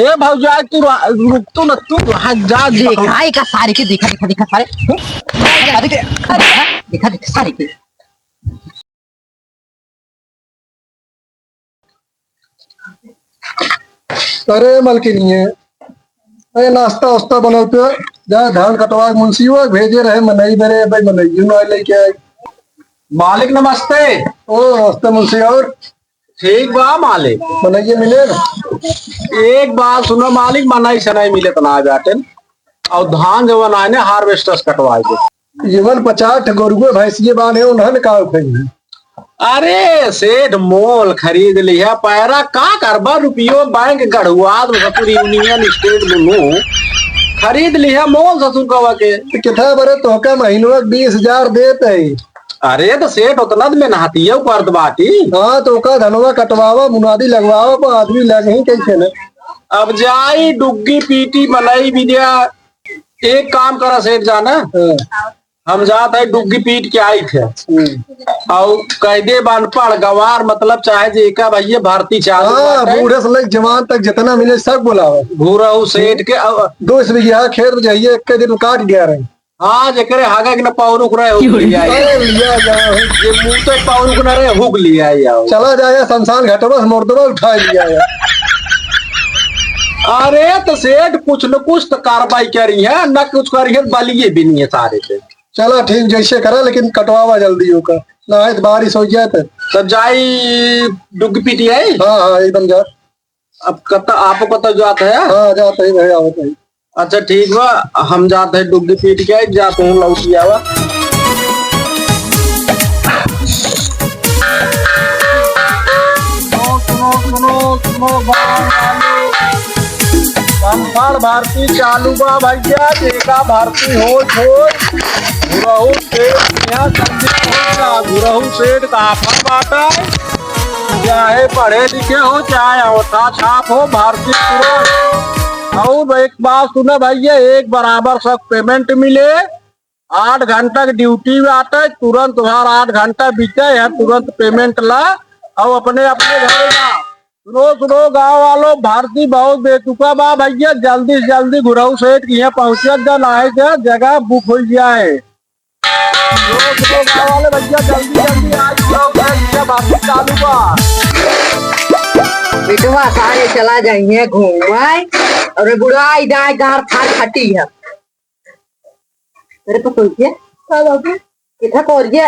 ए भौजाई तू रुक तो न तू जा देखा का सारी के देखा देखा देखा सारे देखा देखा सारी के अरे मलकिनी है अरे नाश्ता वास्ता बनाते जा धान कटवा मुंशी हुआ भेजे रहे मनई मेरे भाई मनई ना लेके आए। मालिक नमस्ते। ओ नमस्ते मुंशी और ठीक बा मालिक। मनई मिले ना एक बात सुनो मालिक, मनाई सनाई मिले तो ना जाते और धान जवन आए ने हार्वेस्टर्स कटवाए दे जीवन 50 गोरुए भैंसिए बांधे उन्हन का खाई। अरे सेठ मोल खरीद लिया पैरा का करबा रुपयो बैंक गढ़ुआ पूरी यूनियन स्टेट में खरीद लिया मोल ससुर कवा के कितना बरे तो का महीनों 20,000 देते है। अरे तो सेठ उतना में नहाती है ऊपर बाटी। हाँ तो का धनवा कटवावा मुनादी लगवावा पर आदमी लगे ही कैसे न। अब जाई डुग्गी पीटी मनई विद्या एक काम करा सेठ जाना। हम जाते है डुग्गी पीट के आई थे और कैदे अनपढ़ गवार मतलब चाहे जेका भैया भारतीय चालू बूढ़े से लेकर जवान तक जितना मिले सब बुलावा। घूरहू सेठ के 2 बीघा खेत जाइए एक दिन काट गया रहे। हाँ जकरे हागा के न पावरुक रहे हुक लिया लिया जाओ ये मुंह तो पावरुक न रहे हुक लिया याओ चला जाए शमशान घाटवा मुर्दवा उठा लिया है। अरे तो सेठ कुछ न कुछ तो कार्रवाई करी है न कुछ करी है बलिए भी नहीं है सारे से। चला ठीक जैसे करा लेकिन कटवावा जल्दी होकर ना है बारिश हो जाए तब जाई डुग पीटी है। हाँ हाँ एकदम जा। अब कत आपको पता जाता है। हाँ जाते ही भैया होता ही। अच्छा ठीक बा हम जाते हैं डुग्गी पीट के जाते हैं लौटी आवा। भारती चालू बा भैया देखा भारती हो गुरहू सेठ काफा बाटा चाहे पढ़े लिखे हो चाहे औथा छाप हो भारती तुरंत। और एक बात सुना भैया एक बराबर सब पेमेंट मिले 8 घंटा की ड्यूटी में आता है तुरंत तुम्हारा 8 घंटा बीते है तुरंत पेमेंट ला और अपने अपने घर जा। सुनो गांव वालों भारती बहुत बेतुका बा भैया जल्दी से जल्दी गुरहू सेठ यहाँ पहुंचे जा जगह बुक हो जाए। गांव वाले भैया जल्दी जल्दी आज भारती चालू बा बेटवा सारे चला जाइए घूमाए और बुढ़ा इधर गार खटी है मेरे को सोचिए कितना कोरिए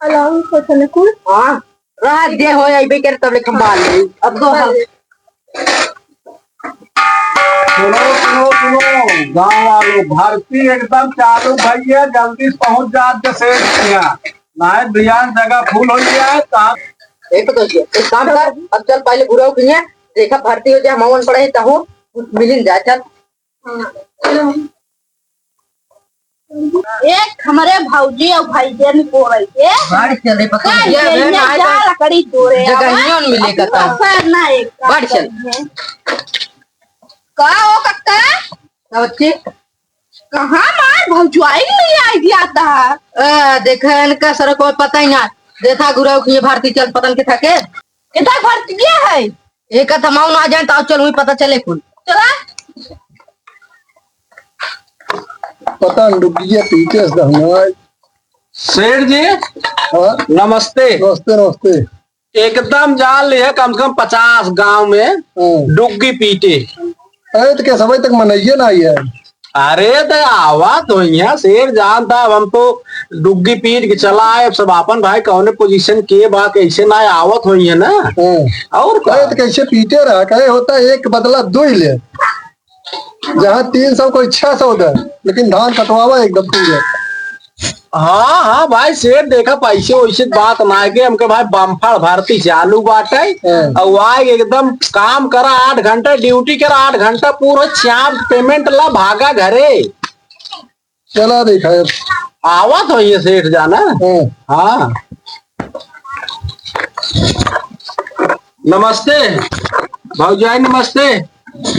अलाउ सोचने को हाँ रात दे हो आई बेकर तबले खंबाल ले अब तो हम सुनो गांव वालों भारती एकदम चालू भैया जल्दी से पहुंच जाते सेठ ना ध्यान जगह फूल हो गया है। एक काम कर अब चल पहले बुरा किया देखा भर्ती हो जाए मवन पड़े तो मिलिन जा चल। एक हमारे भौजी और भाईजन को रही है गाड़ी चल रही पकड़ ये जा लकड़ी तोड़े जगह नहीं मिलेगा तो ना एक गाड़ी चल का ओ कक्का बच्चे कहां मार भौजवाई नहीं आई दिया था देखा इनका सर को पता ही ना देखा गुरु की भारती चल पतन के थके कितना भर्ती है एक थमाऊ ना जाए तो चल वही पता चले कुल चला पता डुगिया पीछे सेठ जी हाँ नमस्ते। नमस्ते नमस्ते। एकदम जाल है कम से कम 50 गांव में डुग्गी पीटे। अरे तो क्या समय तक मनइए ना आई है। अरे तो आवा तो यहाँ शेर जानता हम तो डुग्गी पीट के चला आए सब अपन भाई कौन पोजीशन के बा कैसे ना आवत हो है ना। और तो कैसे पीटे रहा कहे होता है एक बदला 2 ही ले जहाँ 300 को 600 दे लेकिन धान कटवावा एकदम पूरे। हाँ हाँ भाई शेर देखा पैसे वैसे बात ना के हमके भाई बम्फाड़ भारती चालू बाटे और आए एकदम काम करा 8 घंटा ड्यूटी करा 8 घंटा पूरा चाप पेमेंट ला भागा घरे चला देखा आवा तो ये सेठ जाना। हाँ नमस्ते भाऊजाई नमस्ते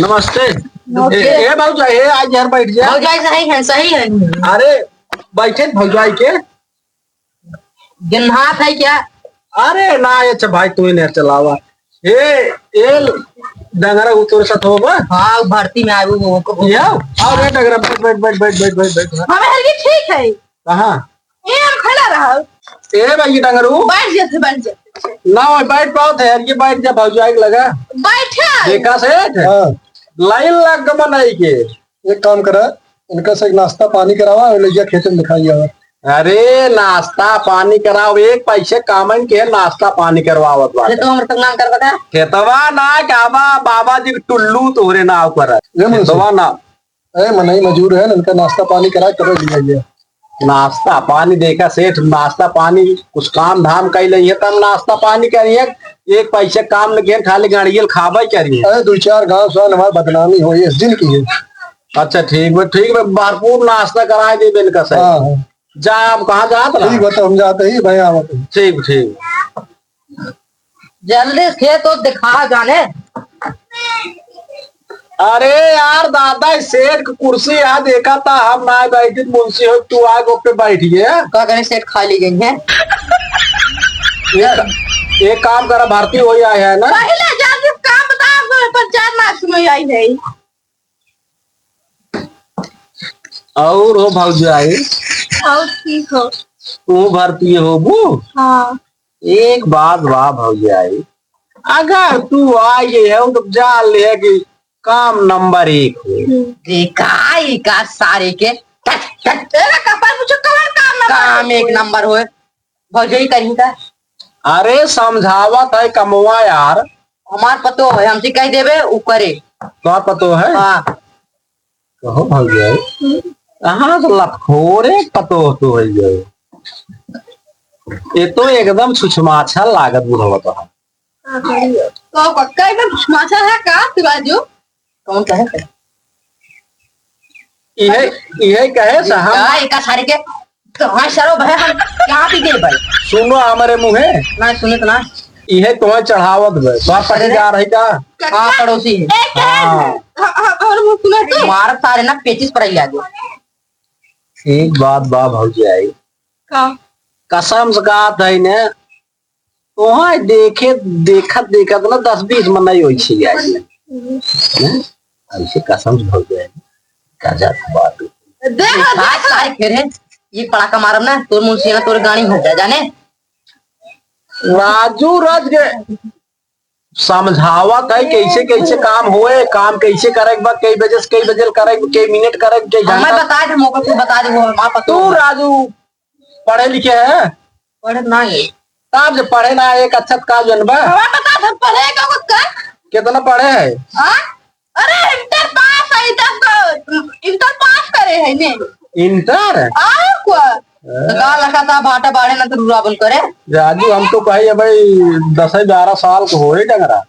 नमस्ते। ए भाऊजाई आज यार बैठ जा सही है अरे बैठे भौजाई के गिनहात है क्या अरे ना अच्छा भाई तू नहीं चलावा ये डंगरा उतर साथ होगा। हाँ भर्ती में आयु वो को ये आओ बैठ डंगरा बैठ बैठ बैठ बैठ बैठ बैठ बैठ हमें हर ठीक है कहाँ ये हम खड़ा रहा ए भाई डंगरू बैठ जाते ना बैठ पाओ थे यार ये बैठ जा भाई लगा बैठा देखा सेठ हाँ लाइन लग गया बनाई के। एक काम करा, इनका से नाश्ता पानी करावा और ले जा खेत में दिखाई आवा। अरे नाश्ता पानी कराओ एक पैसे कामन के नाश्ता पानी करवावत अरे बाटे तो हमर तक नाम कर बता खेतवा ना काबा बाबा जी के टुल्लू तोहरे नाव पर ये मुंशी। खेतवा ना अरे मनई मजूर है, इनका नाश्ता पानी करा कर दिया गया। नाश्ता पानी देखा सेठ नाश्ता पानी कुछ काम धाम कर लिये तब नाश्ता पानी करिए एक पैसे काम लगे खाली गाड़ियल खाबे करिए। अरे 2-4 गांव सन हमारी बदनामी हुई इस दिन की है। अच्छा ठीक है भरपूर नाश्ता करा दे बिल का सही। हाँ हाँ जा आप कहाँ जात रहा? ठीक बता, हम जाते ही भाई आवत हैं। ठीक ठीक जल्दी से तो दिखा जाने। अरे यार दादा सेठ की कुर्सी यहाँ देखा था हम ना बैठी मुंशी हो तू आग पे बैठिए। का करे सेट खाली गई है एक काम करा भारती हो आए है ना पहले जाके काम बता पंचायत नाश में आई है और हो भाई और ठीक हो तू भारतीय हो बू हाँ एक बात वाह भाई अगर तू आई है तो जान ले कि काम नंबर 1 हो। दिखाई का सारे के तेरा कपाल मुझे कवर काम एक नंबर हुए भौजई कहीं का अरे समझावत है कमवा यार हमार पतो है हमसे कह देवे ऊ करे। तो पतो है हाँ कहो भाई कहाँ तो लखोरे पतो तो है ये तो एकदम छुछमाछा लागत बुढ़वा तो तो पक्का एकदम माचा है का तिवाजू कौन कहे यही कहे से हम का एका सारे के कहाँ सरो भाई हम क्या भी गए भाई सुनो हमारे मुहे ना सुने तो ना यही तुम्हें चढ़ावत गए तो आप पटे जा रही का हाँ पड़ोसी है हाँ और वो सुना तो मार सारे ना पेचिस पर ही आगे एक बात बा भाई का कसम से कहा था ने वहाँ देखे देखत देखत ना 10-20 मन नहीं होई छी आज ऐसे कसम से भाई का जात बात देखो सारे सारे फिर है ये पड़ाका मारम ना तोर मुंशी ना तोर गाड़ी हो जाए जाने राजू रज के समझावत है कैसे कैसे काम होए काम कैसे करे कई बजे से कई बजे करे कई मिनट करे कई मैं घंटा बता दे मौका तू बता दे वो हमारा पतो तू राजू पढ़े लिखे है पढ़े ना है तब जब पढ़े ना एक अच्छा काम जनबा हमें बता सब पढ़ेगा वो कर कितना पढ़े है हाँ अरे इंटर पास है इंटर पास करे है ने इंटर आ क्या तो का लगा था भाटा बाड़े ना तो रुआ बन करे राजू हम तो कहे भाई 10-12 साल को हो डंगरा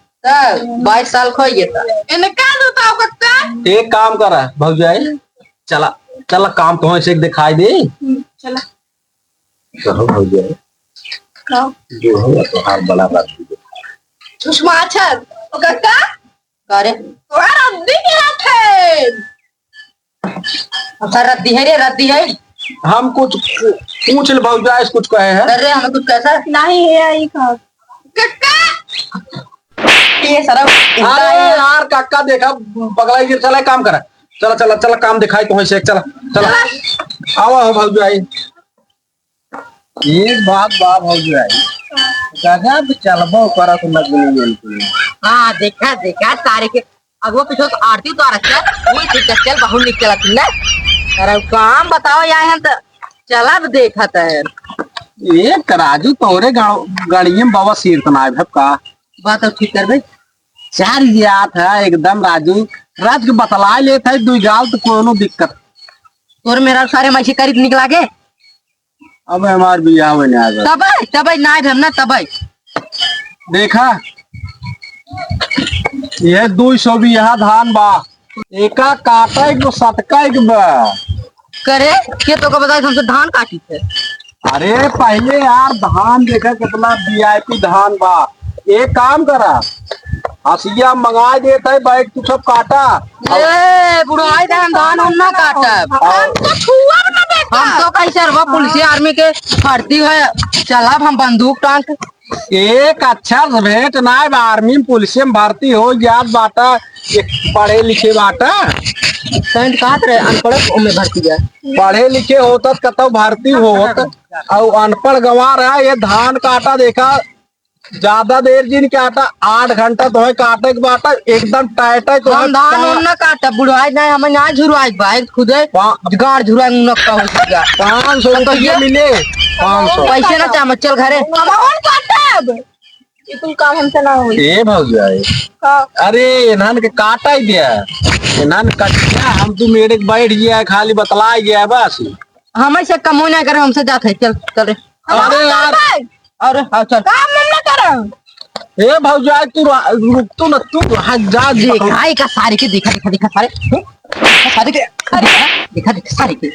22 साल खो गया था इनका बताओ कक्का एक काम करा भौजाई चला चला काम तो ऐसे दिखाई दे चला कहो भौजाई खाओ जो होगा तो हार बड़ा बात सुषमा अच्छा कक्का करे तुम्हारा रद्दी क्या थे सर रद्दी है रे रद्दी है हम कुछ पूछ ले भौजाई कुछ कहे हैं कर रहे हमें कुछ कैसा नहीं है आई खाओ कक्का ये सर अरे यार काका देखा पगला गिर चला काम करा चला चला चला काम दिखाई तो ऐसे चला चला आओ हो भौजाई एक बात बा भौजाई काका चलबो करा तो लगनी हाँ देखा देखा तारे के अगो पीछे तो आरती तो रखा वो ठीक चल बहुत निक चला तुमने अरे काम बताओ यहाँ तो चला भी देखा था एक राजू तोरे गाड़िये में बाबा सिर तनाव है का बात अब ठीक कर भाई चार याद है एकदम राजू राज के बतला लेते है 2 गाल तो कोनो दिक्कत तोर मेरा सारे मैसे करीब निकला के अब हमार बियाह होने आ गया तब ना हम ना तब देखा ये 200 बिया धान बा एका काटा एक सटका एक बा करे के तो का बताए हमसे धान काटी थे अरे पहले यार धान देखा कितना वीआईपी धान बा एक काम करा हसिया मंगा देता है बैठ तू सब काटा ए बुढ़ाई धान हम ना काटब हम तो छुआ ना देखा हम तो कैसे रवा पुलिस आर्मी के भर्ती है चलब हम बंदूक टांग एक अच्छा से भेंट ना आर्मी में पुलिस में भर्ती हो जात बाटा, एक पढ़े लिखे बाटा। सेंट कहा रहे अनपढ़ में भर्ती गया। पढ़े लिखे होता कतौ भर्ती होत, और अनपढ़ गंवा रहा। ये धान काटा देखा, ज्यादा देर जिन काटा 8 घंटा तो है काटे के बाटा, एकदम टाइट है तो हम धान उन न काटा बुढ़ाई नहीं, हमें यहाँ झुरवाई भाई खुदे गाड़ झुरवाई न का हो गया। 500 रुपये मिले, 500 पैसे ना चाह चल घरे। कौन काटब ये तुम काम हमसे ना हुई ए भौजाई, का अरे इन्हन के काटा ही दिया, इन्हन कटिया, हम तू मेरे के बैठ गया खाली बतला गया बस। हमें से कमो नहीं करे, हमसे जाते है। चल चल रे। अरे यार, अरे हाँ चल। काम हम ना करब। ए भौजाई तू रुक तो न, तू जा दिखाई का सारे के दिखा दिखा दिखा सारे सारे के दिखा दिखा सारे के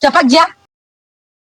चपक जा।